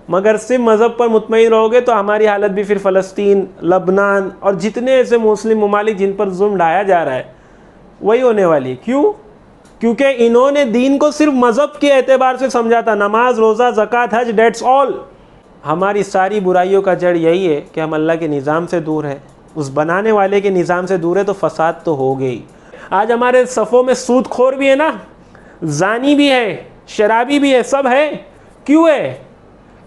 मगर सिर्फ मज़हब पर मुतमईन रहोगे तो हमारी हालत भी फिर फ़लस्तीन, लबनान और जितने ऐसे मुस्लिम ममालिक जिन पर जुल्म ढाया जा रहा है वही होने वाली है। क्यों? क्योंकि इन्होंने दीन को सिर्फ मज़हब के एतबार से समझा था, नमाज, रोज़ा, ज़कात, हज, डेट्स ऑल। हमारी सारी बुराइयों का जड़ यही है कि हम अल्लाह के निज़ाम से दूर है, उस बनाने वाले के निज़ाम से दूर है, तो फसाद तो हो गई। आज हमारे सफ़ों में सूदखोर भी है ना, जानी भी है, शराबी भी है, सब है। क्यों है?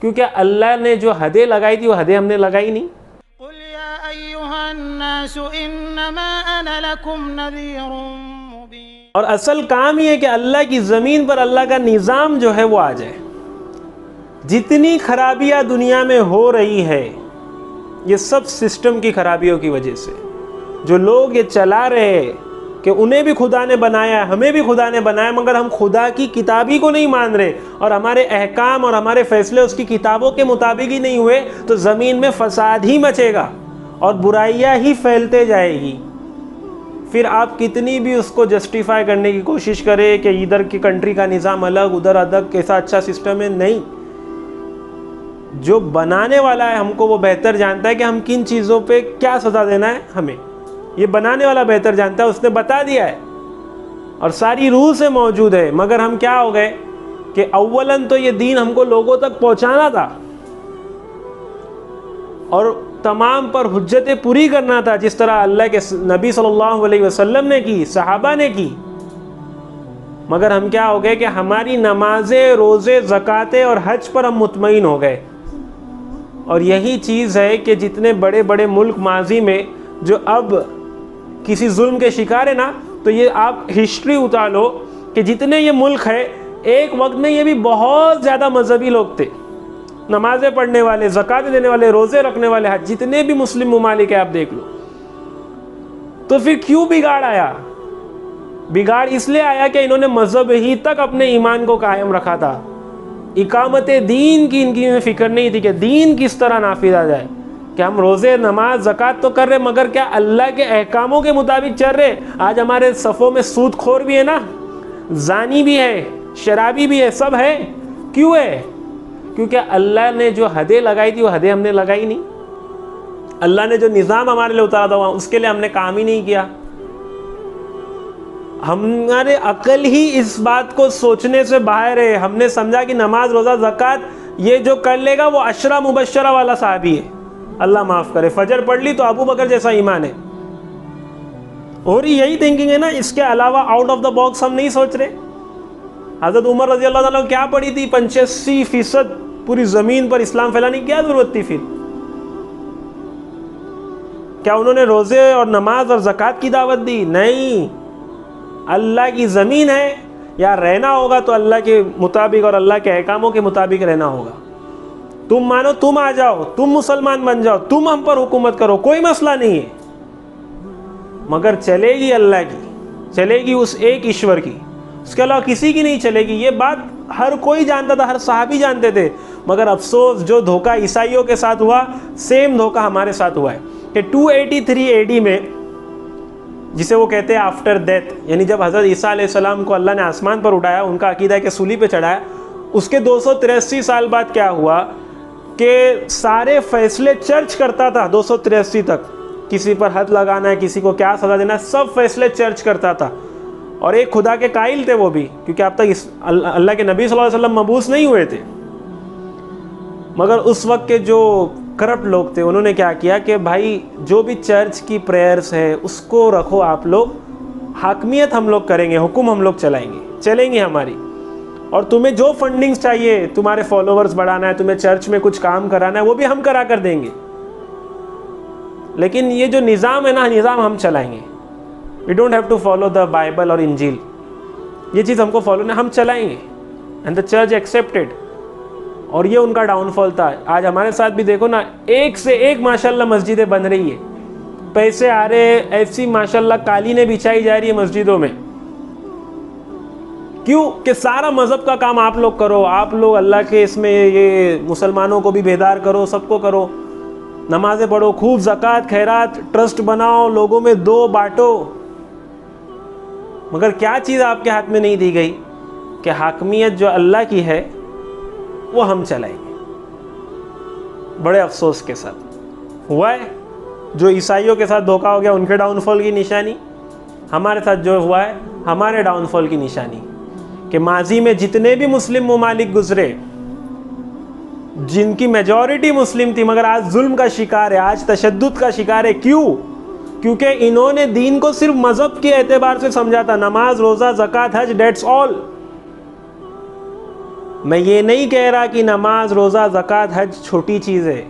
क्योंकि अल्लाह ने जो हदें लगाई थी वो हदें हमने लगाई नहीं। और असल काम ही है कि अल्लाह की ज़मीन पर अल्लाह का निज़ाम जो है वो आ जाए। जितनी खराबियाँ दुनिया में हो रही है ये सब सिस्टम की खराबियों की वजह से। जो लोग ये चला रहे हैं कि उन्हें भी खुदा ने बनाया, हमें भी खुदा ने बनाया, मगर हम खुदा की किताबी को नहीं मान रहे और हमारे अहकाम और हमारे फैसले उसकी किताबों के मुताबिक ही नहीं हुए, तो ज़मीन में फसाद ही मचेगा और बुराइयाँ ही फैलते जाएगी। फिर आप कितनी भी उसको जस्टिफाई करने की कोशिश करें कि इधर की कंट्री का निज़ाम अलग, उधर अलग, कैसा अच्छा सिस्टम है, नहीं। जो बनाने वाला है हमको वो बेहतर जानता है कि हम किन चीज़ों पे क्या सज़ा देना है हमें। ये बनाने वाला बेहतर जानता है, उसने बता दिया है और सारी रूल से मौजूद है। मगर हम क्या हो गए कि अव्वलन तो ये दीन हमको लोगों तक पहुंचाना था और तमाम पर हुज्जतें पूरी करना था, जिस तरह अल्लाह के नबी सल्लल्लाहु अलैहि वसल्लम ने की, सहाबा ने की। मगर हम क्या हो गए कि हमारी नमाजें, रोज़े, ज़कातें और हज पर हम मुतमईन हो गए। और यही चीज़ है कि जितने बड़े बड़े मुल्क माजी में जो अब किसी जुल्म के शिकार है ना, तो ये आप हिस्ट्री उतार लो कि जितने ये मुल्क है एक वक्त में ये भी बहुत ज़्यादा मजहबी लोग थे, नमाज़ें पढ़ने वाले, ज़कात देने वाले, रोज़े रखने वाले, हज, जितने भी मुस्लिम ममालिक है आप देख लो। तो फिर क्यों बिगाड़ आया? बिगाड़ इसलिए आया कि इन्होंने मजहब ही तक अपने ईमान को कायम रखा था। इकामत दीन की इनकी फिक्र नहीं थी कि दीन किस तरह नाफिजा जाए, कि हम रोज़े, नमाज, ज़कात तो कर रहे, मगर क्या अल्लाह के अहकामों के मुताबिक चल रहे। आज हमारे सफ़ों में सूदखोर भी है ना, जानी भी है, शराबी भी है, सब है। क्यों है? क्योंकि अल्लाह ने जो हदें लगाई थी वो हदें हमने लगाई नहीं। अल्लाह ने जो निज़ाम हमारे लिए उतारा था उसके लिए हमने काम ही नहीं किया। हमारे अकल ही इस बात को सोचने से बाहर है। हमने समझा कि नमाज, रोज़ा, ज़कात ये जो कर लेगा वो अशरा मुबशरा वाला साहबी है, अल्लाह माफ़ करे। फजर पढ़ ली तो अबू बकर जैसा ईमान है। और यही थिंकिंग है ना, इसके अलावा आउट ऑफ द बॉक्स हम नहीं सोच रहे। हज़रत उमर रज़ी अल्लाह ताला क्या पढ़ी थी? 85% पूरी ज़मीन पर इस्लाम फैलाने की क्या ज़रूरत थी? फिर क्या उन्होंने रोज़े और नमाज और ज़कात की दावत दी? नहीं। अल्लाह की ज़मीन है, या रहना होगा तो अल्लाह के मुताबिक और अल्लाह के अहकामों के मुताबिक रहना होगा। तुम मानो, तुम आ जाओ, तुम मुसलमान बन जाओ, तुम हम पर हुकूमत करो, कोई मसला नहीं है, मगर चलेगी अल्लाह की, चलेगी उस एक ईश्वर की, उसके अलावा किसी की नहीं चलेगी। ये बात हर कोई जानता था, हर सहाबी जानते थे। मगर अफसोस जो धोखा ईसाइयों के साथ हुआ, सेम धोखा हमारे साथ हुआ है कि 283 AD में, जिसे वो कहते हैं आफ्टर डेथ, यानी जब हज़रत ईसा अलैहिस्सलाम को अल्लाह ने आसमान पर उठाया, उनका अकीदा है कि सूली पे चढ़ाया, उसके 283 साल बाद क्या हुआ कि सारे फैसले चर्च करता था। 283 तक किसी पर हद लगाना है, किसी को क्या सज़ा देना है, सब फैसले चर्च करता था। और एक खुदा के कायल थे वो भी, क्योंकि अब तक अल्लाह के नबी सल्लल्लाहु अलैहि वसल्लम मबूस नहीं हुए थे। मगर उस वक्त के जो करप्ट लोग थे उन्होंने क्या किया कि भाई जो भी चर्च की प्रेयर्स है उसको रखो आप लोग, हाकमियत हम लोग करेंगे, हुक्म हम लोग चलाएंगे, चलेंगे हमारी, और तुम्हें जो फंडिंग्स चाहिए, तुम्हारे फॉलोवर्स बढ़ाना है, तुम्हें चर्च में कुछ काम कराना है, वो भी हम करा कर देंगे, लेकिन ये जो निज़ाम है ना, निज़ाम हम चलाएंगे। We don't have to follow the Bible और इंजील, ये चीज़ हमको फॉलो नहीं, हम चलाएंगे। And the church accepted. और ये उनका डाउनफॉल था। आज हमारे साथ भी देखो ना, एक से एक माशाल्लाह मस्जिदें बन रही है, पैसे आ रहे, ऐसी माशाल्लाह कालीनें बिछाई जा रही है मस्जिदों में। क्यों? कि सारा मज़हब का काम आप लोग करो, आप लोग अल्लाह के इसमें ये मुसलमानों को भी बेदार करो, सबको करो, नमाज़ें पढ़ो, खूब ज़कात, खैरात, ट्रस्ट बनाओ, लोगों में दो, बांटो। मगर क्या चीज़ आपके हाथ में नहीं दी गई कि हाकमियत जो अल्लाह की है वो हम चलाएंगे। बड़े अफसोस के साथ हुआ है। जो ईसाइयों के साथ धोखा हो गया उनके डाउनफॉल की निशानी, हमारे साथ जो हुआ है हमारे डाउनफॉल की निशानी। कि माजी में जितने भी मुस्लिम ममालिक गुजरे, जिनकी मेजॉरिटी मुस्लिम थी, मगर आज जुल्म का शिकार है, आज तशद्दुद का शिकार है। क्यों? क्योंकि इन्होंने दीन को सिर्फ मजहब के एतबार से समझा था। नमाज, रोज़ा, ज़कात, हज, डेट्स ऑल। मैं ये नहीं कह रहा कि नमाज, रोज़ा, ज़कात, हज छोटी चीज़ है,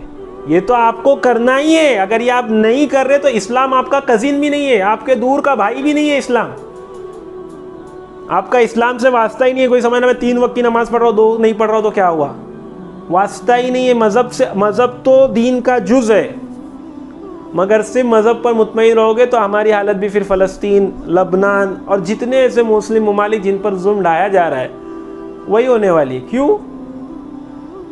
ये तो आपको करना ही है। अगर ये आप नहीं कर रहे तो इस्लाम आपका कजिन भी नहीं है, आपके दूर का भाई भी नहीं है। इस्लाम आपका इस्लाम से वास्ता ही नहीं है। कोई समझना मैं 3 वक्त की नमाज पढ़ रहा हूँ, 2 नहीं पढ़ रहा हूँ तो क्या हुआ? वास्ता ही नहीं है मज़हब से। मज़हब तो दीन का जुज़ है, मगर सिर्फ मज़हब पर मुतमईन रहोगे तो हमारी हालत भी फिर फ़लस्तीन, लबनान और जितने ऐसे मुस्लिम ममालिक जिन पर जुल्म ढाया जा रहा है वही होने वाली है। क्यों?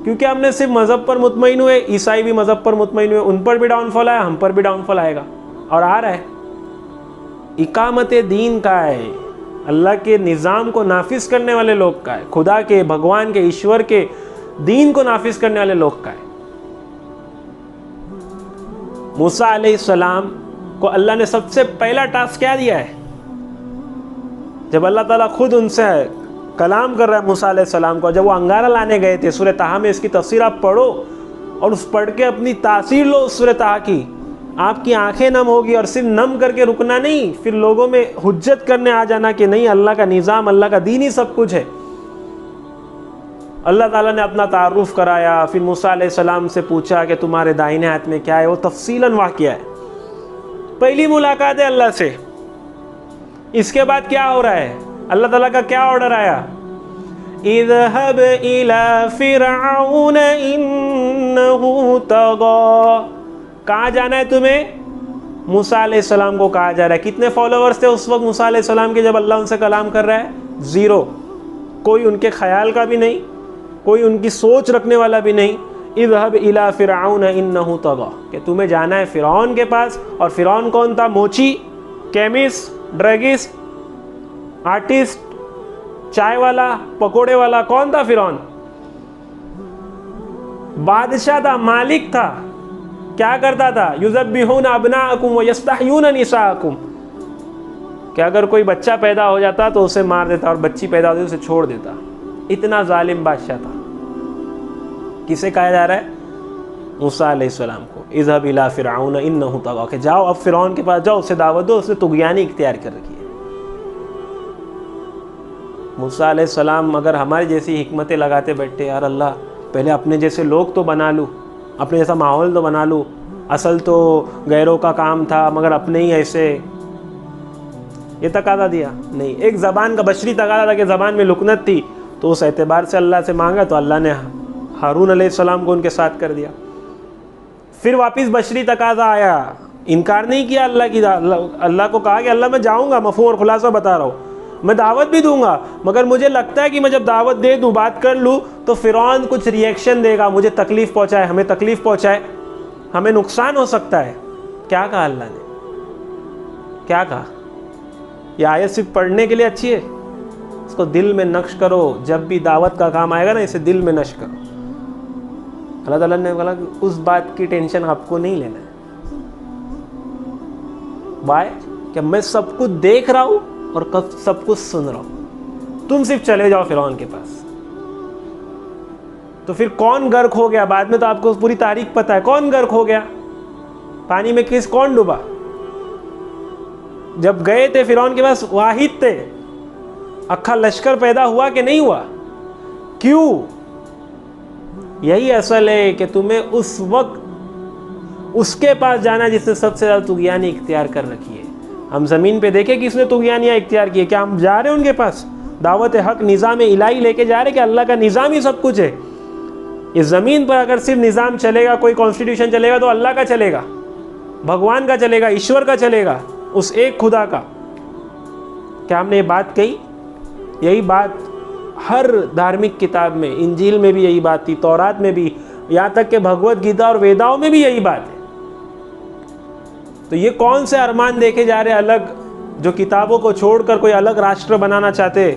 क्योंकि हमने सिर्फ मज़हब पर मुतमईन हुए। ईसाई भी मज़हब पर मुतमईन हुए, उन पर भी डाउनफॉल आया, हम पर भी डाउनफॉल आएगा और आ रहा है। इकामत दीन का है, अल्लाह के निज़ाम को नाफिज करने वाले लोग का है, खुदा के, भगवान के, ईश्वर के दीन को नाफिज करने वाले लोग का है। मूसा अलैहिस्सलाम को अल्लाह ने सबसे पहला टास्क क्या दिया है? जब अल्लाह ताला खुद उनसे कलाम कर रहा है मूसा अलैहिस्सलाम को, जब वो अंगारा लाने गए थे, सूरह ताहा में इसकी तफसीर आप पढ़ो और उस पढ़ के अपनी तासीर लो उस सूरह ताहा की, आपकी आंखें नम होगी। और सिर्फ नम करके रुकना नहीं, फिर लोगों में हुज्जत करने आ जाना कि नहीं, अल्लाह का निज़ाम, अल्लाह का दीन ही सब कुछ है। अल्लाह ताला ने अपना तारुफ कराया, फिर मूसा अलैहिस्सलाम से पूछा कि तुम्हारे दाहिने हाथ में क्या है, वो तफसीलन वाक़िया है। पहली मुलाकात है अल्लाह से। इसके बाद क्या हो रहा है? अल्लाह ताला का क्या ऑर्डर आया? इज़हब इला फ़िरऔन इन्नहु तग़ा। कहाँ जाना है तुम्हें? मूसा अलैहिस्सलाम को कहा जा रहा है। कितने फॉलोअर्स थे उस वक्त मूसा अलैहिस्सलाम के जब अल्लाह उनसे कलाम कर रहा है? 0। कोई उनके ख्याल का भी नहीं, कोई उनकी सोच रखने वाला भी नहीं। इज़हब इला फ़िरऔन इन्नहु तग़ा, कि तुम्हें जाना है फ़िरौन के पास। और फ़िरौन कौन था? मोची, केमिस्ट, ड्रगिस्ट, आर्टिस्ट, चाय वाला, पकोड़े वाला। कौन था फ़िरौन? बादशाह था, मालिक था। क्या करता था? युज़ब्बिहूना अब्नाअकुम व यस्तहयूना निसाअकुम, कि अगर कोई बच्चा पैदा हो जाता तो उसे मार देता और बच्ची पैदा होती तो उसे छोड़ देता। इतना जालिम बादशाह था। किसे कहा जा रहा है? मूसा अलैहिस्सलाम को। इज़हब इला फ़िरऔन इन्नहु तग़ा, कि जाओ अब फ़िरौन के पास जाओ, उसे दावत दो, उसने तुग़यानी इख्तियार कर रखी है। मूसा अलैहिस्सलाम अगर हमारी जैसी हिकमतें लगाते बैठते, यार अल्लाह पहले अपने जैसे लोग तो बना लूँ, अपने जैसा माहौल तो बना लूँ, असल तो गैरों का काम था मगर अपने ही ऐसे, ये तकादा दिया नहीं। एक ज़बान का बशरी तकादा था कि ज़बान में लुकनत थी, तो उस एतबार से अल्लाह से मांगा तो अल्लाह ने हारून अलैहिस्सलाम को उनके साथ कर दिया। फिर वापस बशरी तकादा आया, इनकार नहीं किया अल्लाह की। अल्लाह को कहा कि अल्लाह मैं जाऊँगा, मफ़हूम और खुलासा बता रहा हूँ, मैं दावत भी दूंगा, मगर मुझे लगता है कि मैं जब दावत दे दूँ, बात कर लूँ, तो फ़िरौन कुछ रिएक्शन देगा, मुझे तकलीफ़ पहुँचाए, हमें तकलीफ़ पहुँचाए, हमें नुकसान हो सकता है। क्या कहा अल्लाह ने? क्या कहा? ये आयत सिर्फ पढ़ने के लिए अच्छी है, इसको दिल में नक्श करो। जब भी दावत का काम आएगा ना, इसे दिल में नक्श करो। अल्लाह ताला ने बोला कि उस बात की टेंशन आपको नहीं लेना है। बाय कि मैं सब कुछ देख रहा हूँ और कब सब कुछ सुन रहा हूँ, तुम सिर्फ चले जाओ फ़िरौन के पास। तो फिर कौन गर्क हो गया? बाद में तो आपको पूरी तारीख पता है कौन गर्क हो गया, पानी में कौन डूबा। जब गए थे फ़िरौन के पास, वाहिद थे, अक्खा लश्कर पैदा हुआ कि नहीं हुआ? क्यों? यही असल है कि तुम्हें उस वक्त उसके पास जाना जिसने सबसे ज़्यादा तुग़यानी इख्तियार कर रखी है। हम ज़मीन पे देखें किसने तुग़यानियाँ इख्तियार की है? क्या हम जा रहे हैं उनके पास? दावत हक, निज़ाम इलाही लेके जा रहे कि अल्लाह का निज़ाम ही सब कुछ है। इस ज़मीन पर अगर सिर्फ निज़ाम चलेगा, कोई कॉन्स्टिट्यूशन चलेगा, तो अल्लाह का चलेगा, भगवान का चलेगा, ईश्वर का चलेगा, उस एक खुदा का। क्या हमने ये बात कही? यही बात हर धार्मिक किताब में, इंजील में भी यही बात थी, तौरात में भी, यहाँ तक कि भगवत गीता और वेदाओं में भी यही बात है। तो ये कौन से अरमान देखे जा रहे अलग, जो किताबों को छोड़कर कोई अलग राष्ट्र बनाना चाहते?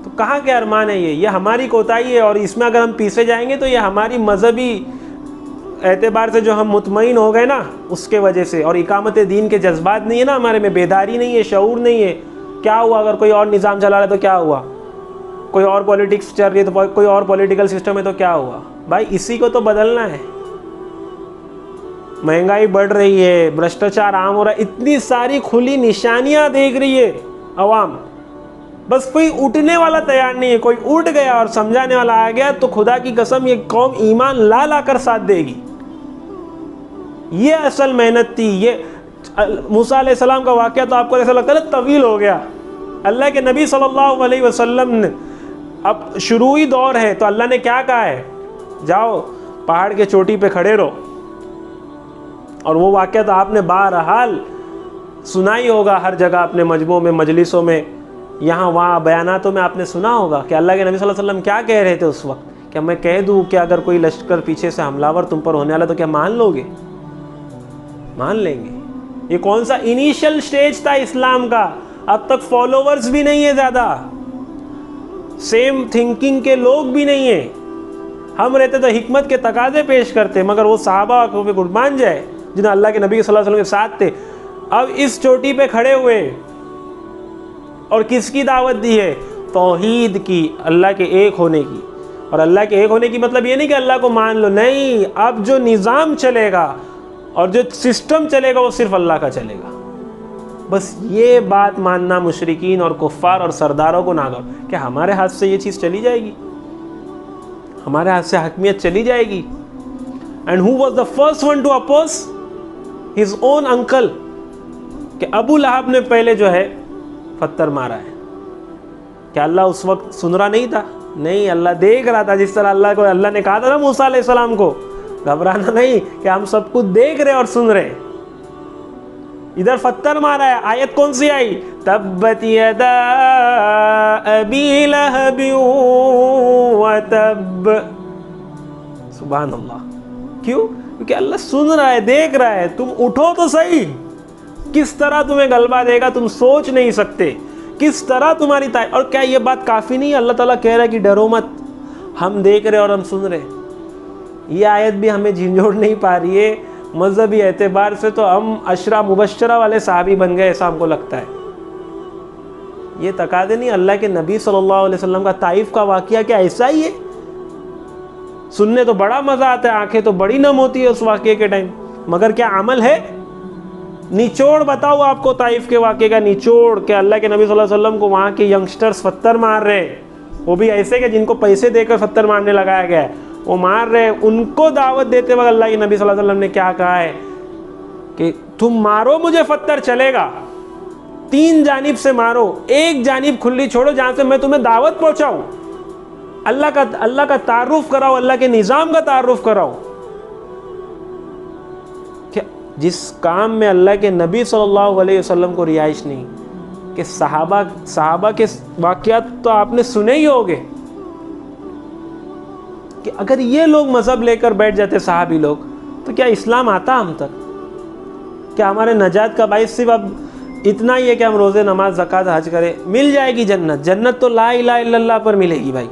तो कहाँ के अरमान है ये हमारी कोताही है। और इसमें अगर हम पीछे जाएंगे तो ये हमारी मजहबी एतबार से जो हम मुतमईन हो गए ना उसके वजह से, और इकामत दीन के जज्बात नहीं है ना हमारे में, बेदारी नहीं है, शऊर नहीं है। क्या हुआ अगर कोई और निज़ाम चला रहा है तो क्या हुआ, कोई और पॉलिटिक्स चल रही है तो कोई और पॉलिटिकल सिस्टम है तो क्या हुआ भाई, इसी को तो बदलना है। महंगाई बढ़ रही है, भ्रष्टाचार आम हो रहा है, इतनी सारी खुली निशानियां देख रही है अवाम, बस कोई उठने वाला तैयार नहीं है। कोई उठ गया और समझाने वाला आ गया तो खुदा की कसम ये कौम ईमान ला ला कर साथ देगी। ये असल मेहनत थी। ये मूसा अलैहिस्सलाम का वाक़या तो आपको ऐसा लगता है तवील हो गया। अल्लाह के नबी सल्लल्लाहु अलैहि वसल्लम ने, अब शुरूई दौर है तो अल्लाह ने क्या कहा है, जाओ पहाड़ के चोटी पे खड़े रहो। और वो वाक़या तो आपने बहरहाल सुना ही होगा, हर जगह अपने मजमों में, मजलिसों में, यहाँ वहाँ बयानातों में आपने सुना होगा कि अल्लाह के नबी सल्लल्लाहु अलैहि वसल्लम क्या कह रहे थे उस वक्त। क्या मैं कह दूँ कि अगर कोई लश्कर पीछे से हमलावर तुम पर होने वाला तो क्या मान लोगे? मान लेंगे। ये कौन सा इनिशियल स्टेज था इस्लाम का, अब तक फॉलोवर्स भी नहीं है ज़्यादा, सेम थिंकिंग के लोग भी नहीं है। हम रहते तो हिकमत के तकाजे पेश करते, मगर वो सहाबा को पे कुर्बान जाए जिन्हें अल्लाह के नबी सल्लल्लाहु अलैहि वसल्लम के साथ थे। अब इस चोटी पे खड़े हुए और किसकी दावत दी है? तौहीद की, अल्लाह के एक होने की। और अल्लाह के एक होने की मतलब ये नहीं कि अल्लाह को मान लो, नहीं, अब जो निज़ाम चलेगा और जो सिस्टम चलेगा वो सिर्फ अल्लाह का चलेगा। बस ये बात मानना मुशरिकीन और कुफ़ार और सरदारों को ना करो। क्या हमारे हाथ से ये चीज़ चली जाएगी? हमारे हाथ से हकमियत चली जाएगी? And who was the first one to oppose his own uncle, कि अबू लहब ने पहले जो है पत्थर मारा है। क्या अल्लाह उस वक्त सुन रहा नहीं था? नहीं, अल्लाह देख रहा था। जिस तरह अल्लाह ने कहा था ना मूसा अलैहिस्सलाम को, घबराना नहीं, कि हम सब कुछ देख रहे और सुन रहे। इधर पत्थर मारा है। आयत कौन सी आई? तब्बत यदा अबी लहब व तब। सुभान अल्लाह। क्यों? क्योंकि अल्लाह सुन रहा है, देख रहा है। तुम उठो तो सही, किस तरह तुम्हें गलबा देगा तुम सोच नहीं सकते, किस तरह तुम्हारी और क्या ये बात काफ़ी नहीं? अल्लाह ताला कह रहा है कि डरो मत, हम देख रहे और हम सुन रहे। ये आयत भी हमें झिंझोड़ नहीं पा रही है। मजहबी एतबार से तो हम अशरा मुबशरा वाले साहबी बन गए, ऐसा हमको लगता है। ये तकादे नहीं। अल्लाह के नबी सल्लल्लाहु अलैहि वसल्लम का ताइफ का वाक़या क्या ऐसा ही है? सुनने तो बड़ा मज़ा आता है, आंखें तो बड़ी नम होती है उस वाक़े के टाइम, मगर क्या अमल है? निचोड़ बताओ आपको ताइफ के वाक़े का निचोड़, कि अल्लाह के नबी सल्लल्लाहु अलैहि वसल्लम को वहाँ के यंगस्टर्स पत्थर मार रहे, वो भी ऐसे कि जिनको पैसे देकर पत्थर मारने लगाया गया है, वो मार रहे। उनको दावत देते वक्त अल्लाह के नबी सल्लल्लाहु अलैहि वसल्लम ने क्या कहा है कि तुम मारो मुझे पत्थर चलेगा, 3 जानिब से मारो, एक जानिब खुली छोड़ो जहाँ से मैं तुम्हें दावत पहुँचाऊँ, अल्लाह का तारुफ कराओ, अल्लाह के निज़ाम का तारुफ कराओ। जिस काम में अल्लाह के नबी सल्लल्लाहु अलैहि वसल्लम को रिहाइश नहीं, कि सहाबा के वाक़यात तो आपने सुने ही होंगे, कि अगर ये लोग मज़हब लेकर बैठ जाते सहाबी लोग, तो क्या इस्लाम आता हम तक? क्या हमारे नजात का बाइस सिर्फ अब इतना ही है कि हम रोज़े, नमाज, ज़कात, हज करें? मिल जाएगी जन्नत। जन्नत तो ला इलाहा इल्लल्लाह पर मिलेगी भाई।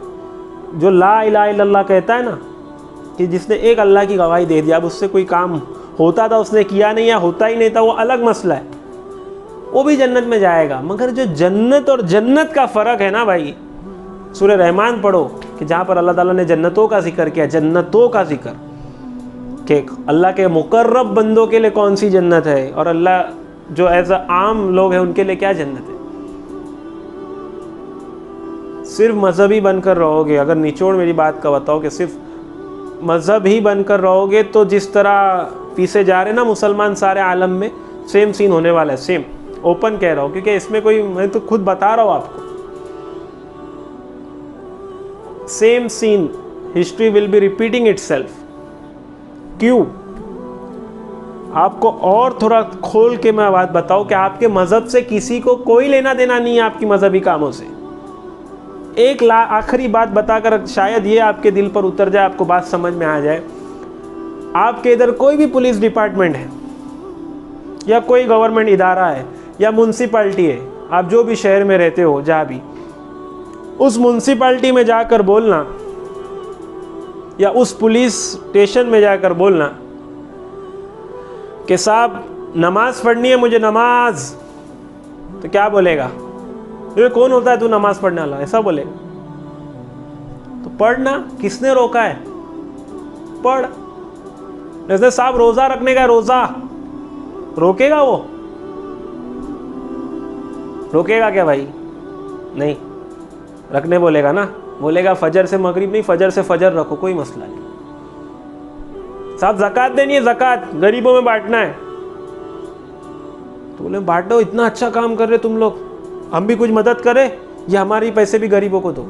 जो ला इलाहा इल्लल्लाह कहता है ना, कि जिसने एक अल्लाह की गवाही दे दिया, अब उससे कोई काम होता था उसने किया नहीं या होता ही नहीं था, वो अलग मसला है, वो भी जन्नत में जाएगा। मगर जो जन्नत और जन्नत का फ़र्क है ना भाई, सूरह रहमान पढ़ो कि जहाँ पर अल्लाह ताला ने जन्नतों का जिक्र किया, जन्नतों का जिक्र, कि अल्लाह के मुकर्रब बंदों के लिए कौन सी जन्नत है, और अल्लाह जो एज आम लोग हैं उनके लिए क्या जन्नत है। सिर्फ मजहबी बनकर रहोगे, अगर निचोड़ मेरी बात का बताओ कि सिर्फ मज़हब ही बनकर रहोगे, तो जिस तरह पीछे जा रहे ना मुसलमान सारे आलम में, सेम सीन होने वाला है। सेम ओपन कह रहा हूँ, क्योंकि इसमें कोई, मैं तो खुद बता रहा हूँ आपको, same scene, history will be repeating itself. क्यों? आपको और थोड़ा खोल के मैं बात बताऊँ कि आपके मज़हब से किसी को कोई लेना देना नहीं है, आपकी मज़हबी कामों से। एक आखिरी बात बताकर शायद ये आपके दिल पर उतर जाए, आपको बात समझ में आ जाए। आपके इधर कोई भी पुलिस डिपार्टमेंट है, या कोई गवर्नमेंट इदारा है, या म्यूनसिपैलिटी है, आप जो भी शहर में रहते हो, जहाँ भी, उस म्यूनसिपैलिटी में जाकर बोलना, या उस पुलिस स्टेशन में जाकर बोलना कि साहब नमाज पढ़नी है मुझे, नमाज, तो क्या बोलेगा? ये कौन होता है तू नमाज पढ़ने वाला, ऐसा बोलेगा? तो पढ़ना, किसने रोका है? पढ़। जैसे साहब रोजा रखने का, रोजा रोकेगा वो? रोकेगा क्या भाई? नहीं, रखने बोलेगा ना, बोलेगा फजर से मगरिब नहीं, फजर से फजर रखो, कोई मसला नहीं। साहब ज़कात देनी है, ज़कात गरीबों में बांटना है, तो बोले बांटो, इतना अच्छा काम कर रहे तुम लोग, हम भी कुछ मदद करें, ये हमारे पैसे भी गरीबों को दो।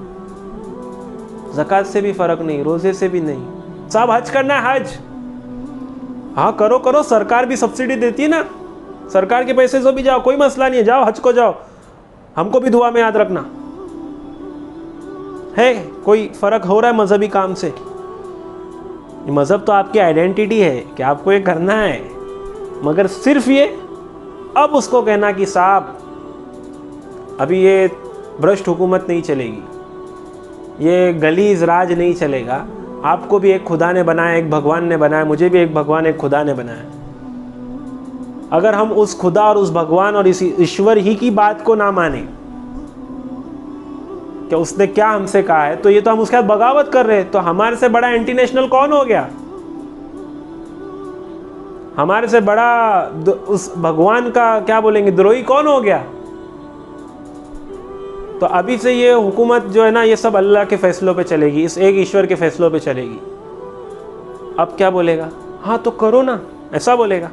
ज़कात से भी फर्क नहीं, रोजे से भी नहीं। साहब हज करना है, हज, हाँ करो करो, सरकार भी सब्सिडी देती है ना, सरकार के पैसे से भी जाओ, कोई मसला नहीं है, जाओ हज को जाओ, हमको भी दुआ में याद रखना है। कोई फर्क हो रहा है मजहबी काम से? मजहब तो आपकी आइडेंटिटी है कि आपको ये करना है, मगर सिर्फ ये अब उसको कहना कि साहब अभी ये भ्रष्ट हुकूमत नहीं चलेगी, ये गलीज राज नहीं चलेगा, आपको भी एक खुदा ने बनाया, एक भगवान ने बनाया, मुझे भी एक भगवान एक खुदा ने बनाया। अगर हम उस खुदा और उस भगवान और इस ईश्वर ही की बात को ना माने कि उसने क्या हमसे कहा है, तो ये तो हम उसके साथ बगावत कर रहे हैं। तो हमारे से बड़ा एंटी नेशनल कौन हो गया? हमारे से बड़ा उस भगवान का क्या बोलेंगे द्रोही कौन हो गया? तो अभी से ये हुकूमत जो है ना, ये सब अल्लाह के फैसलों पे चलेगी, इस एक ईश्वर के फैसलों पे चलेगी। अब क्या बोलेगा? हाँ तो करो ना, ऐसा बोलेगा।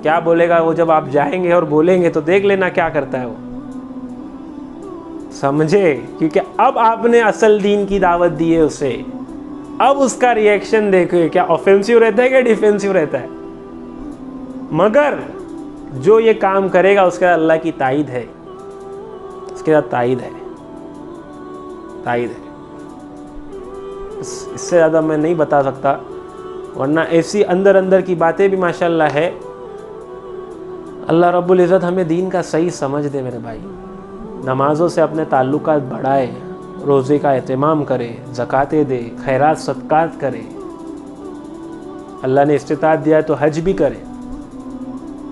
क्या बोलेगा वो? जब आप जाएंगे और बोलेंगे तो देख लेना क्या करता है वो, समझे? क्योंकि अब आपने असल दीन की दावत दी है उसे, अब उसका रिएक्शन देखो, क्या ऑफेंसिव रहता है क्या डिफेंसिव रहता है। मगर जो ये काम करेगा उसके साथ अल्लाह की ताईद है, उसके साथ ताईद है, ताईद है। इससे ज़्यादा मैं नहीं बता सकता, वरना ऐसी अंदर अंदर की बातें भी माशाल्लाह है। अल्लाह रब्बुल इज़्ज़त हमें दीन का सही समझ दे मेरे भाई। नमाज़ों से अपने ताल्लुकात बढ़ाए, रोज़े का एहतमाम करे, ज़कातें दे, खैरात सदक़ात करे। अल्लाह ने इस्तिताअत दिया है तो हज भी करे,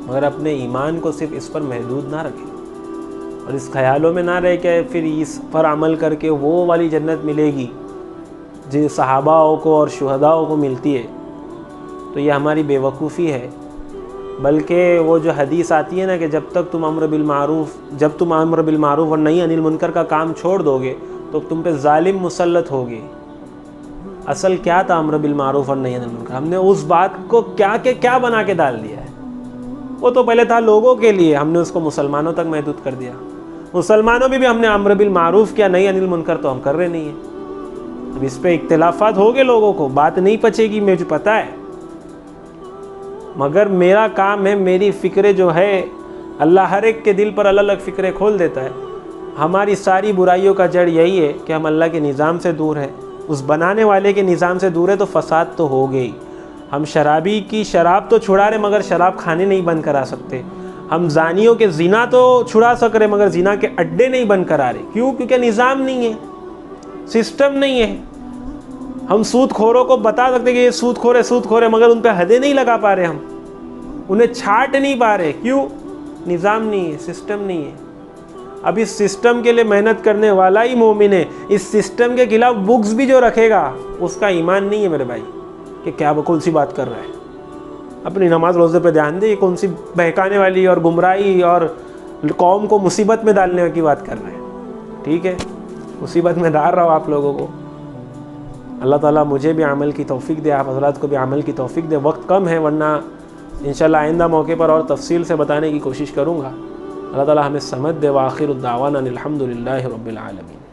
मगर अपने ईमान को सिर्फ इस पर महदूद ना रखे और इस ख्यालों में ना रहे कि फिर इस पर अमल करके वो वाली जन्नत मिलेगी जिन सहाबाओं को और शुहदाओं को मिलती है। तो ये हमारी बेवकूफ़ी है। बल्कि वो जो हदीस आती है ना कि जब तुम अम्र बिल मारूफ और नहीं अनिल मुनकर का काम छोड़ दोगे तो तुम पे जालिम मुसल्लत होगे। असल क्या था अम्र बिल मारूफ और नहीं अनिल मुनकर? हमने उस बात को क्या बना के डाल दिया है। वो तो पहले था लोगों के लिए, हमने उसको मुसलमानों तक महदूद कर दिया। मुसलमानों में भी हमने अम्र बिल मारूफ किया, नहीं अनिल मुनकर तो हम कर रहे नहीं हैं। अब इस पे इख्तिलाफात हो गए, लोगों को बात नहीं पचेगी, मुझे पता है, मगर मेरा काम है, मेरी फ़िक्रें जो है, अल्लाह हर एक के दिल पर अलग अलग फ़िक्रें खोल देता है। हमारी सारी बुराइयों का जड़ यही है कि हम अल्लाह के निज़ाम से दूर है, उस बनाने वाले के निज़ाम से दूर है, तो फ़साद तो हो गई। हम शराबी की शराब तो छुड़ा रहे मगर शराब खाने नहीं बंद करा सकते। हम ज़ानियों के ज़िना तो छुड़ा सक रहे मगर ज़िना के अड्डे नहीं बंद करा रहे। क्यों? क्योंकि निज़ाम नहीं है, सिस्टम नहीं है। हम सूदखोरों को बता सकते कि ये सूदखोर है, मगर उन पर हदें नहीं लगा पा रहे, हम उन्हें छाट नहीं पा रहे। क्यों? निज़ाम नहीं है, सिस्टम नहीं है। अब इस सिस्टम के लिए मेहनत करने वाला ही मोमिन है। इस सिस्टम के खिलाफ बुक्स भी जो रखेगा उसका ईमान नहीं है मेरे भाई, कि क्या वो कौन सी बात कर रहा है। अपनी नमाज रोज़े पे ध्यान दे, कौन सी बहकाने वाली और गुमराही और कौम को मुसीबत में डालने की बात कर रहे हैं। ठीक है, मुसीबत में डाल रहा हूँ आप लोगों को। अल्लाह ताला मुझे भी अमल की तौफीक दे, आप हज़रात को भी अमल की तौफीक दे। वक्त कम है, वरना इंशाल्लाह आइंदा मौके पर और तफसील से बताने की कोशिश करूँगा। अल्लाह ताला हमें समझ दे। व आखिर दावाना अनिल हम्दुलिल्लाहि रब्बिल आलमीन।